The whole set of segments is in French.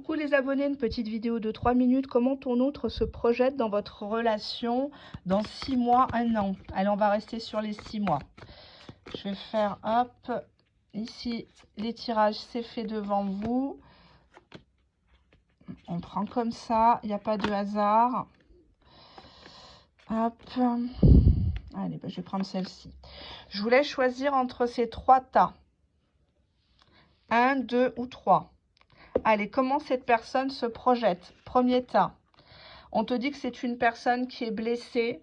Coucou les abonnés, une petite vidéo de 3 minutes. Comment ton autre se projette dans votre relation dans 6 mois, 1 an? Allez, on va rester sur les 6 mois. Je vais faire, hop, ici, les tirages, c'est fait devant vous. On prend comme ça, il n'y a pas de hasard. Hop. Allez, je vais prendre celle-ci. Je voulais choisir entre ces 3 tas. 1, 2 ou 3. Allez, comment cette personne se projette? Premier tas. On te dit que c'est une personne qui est blessée.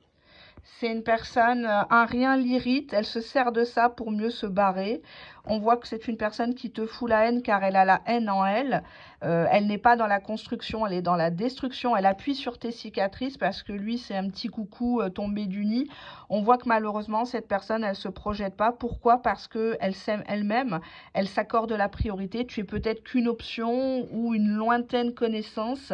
C'est une personne, un rien l'irrite. Elle se sert de ça pour mieux se barrer. On voit que c'est une personne qui te fout la haine car elle a la haine en elle. Elle n'est pas dans la construction, elle est dans la destruction. Elle appuie sur tes cicatrices parce que lui, c'est un petit coucou tombé du nid. On voit que malheureusement, cette personne, elle ne se projette pas. Pourquoi? Parce qu'elle s'aime elle-même. Elle s'accorde la priorité. Tu es peut-être qu'une option ou une lointaine connaissance.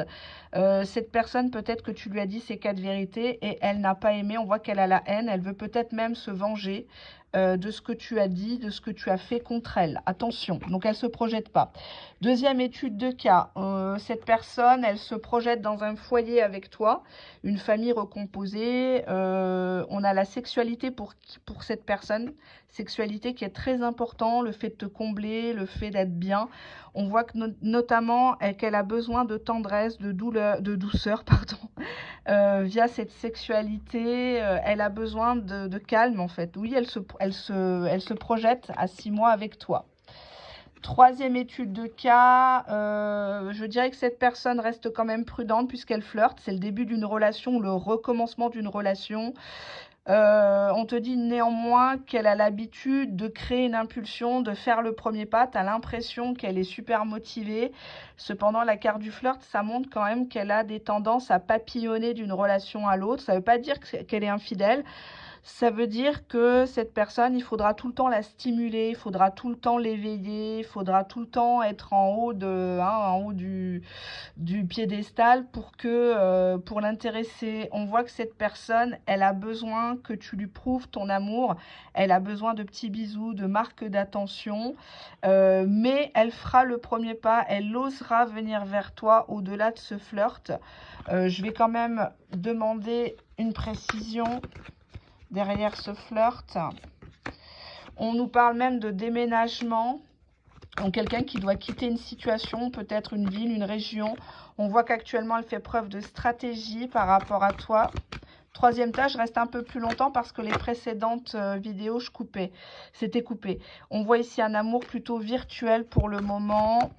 Cette personne, peut-être que tu lui as dit ces 4 vérités et elle n'a pas aimé. On voit qu'elle a la haine. Elle veut peut-être même se venger de ce que tu as dit, de ce que tu as fait contre elle. Attention, donc elle ne se projette pas. Deuxième étude de cas, cette personne, elle se projette dans un foyer avec toi, une famille recomposée. On a la sexualité pour cette personne, sexualité qui est très important, le fait de te combler, le fait d'être bien. On voit que notamment qu'elle a besoin de tendresse, de douceur, pardon. Via cette sexualité, elle a besoin de calme en fait. Oui, elle se projette à 6 mois avec toi. Troisième étude de cas, je dirais que cette personne reste quand même prudente puisqu'elle flirte. C'est le début d'une relation, le recommencement d'une relation. On te dit néanmoins qu'elle a l'habitude de créer une impulsion, de faire le premier pas. Tu as l'impression qu'elle est super motivée. Cependant, la carte du flirt, ça montre quand même qu'elle a des tendances à papillonner d'une relation à l'autre. Ça ne veut pas dire qu'elle est infidèle. Ça veut dire que cette personne, il faudra tout le temps la stimuler, il faudra tout le temps l'éveiller, il faudra tout le temps être en haut, du piédestal pour l'intéresser. On voit que cette personne, elle a besoin que tu lui prouves ton amour, elle a besoin de petits bisous, de marques d'attention, mais elle fera le premier pas, elle osera venir vers toi au-delà de ce flirt. Je vais quand même demander une précision derrière ce flirt. On nous parle même de déménagement. Donc quelqu'un qui doit quitter une situation, peut-être une ville, une région. On voit qu'actuellement, elle fait preuve de stratégie par rapport à toi. Troisième tâche, je reste un peu plus longtemps parce que les précédentes vidéos, c'était coupé. On voit ici un amour plutôt virtuel pour le moment.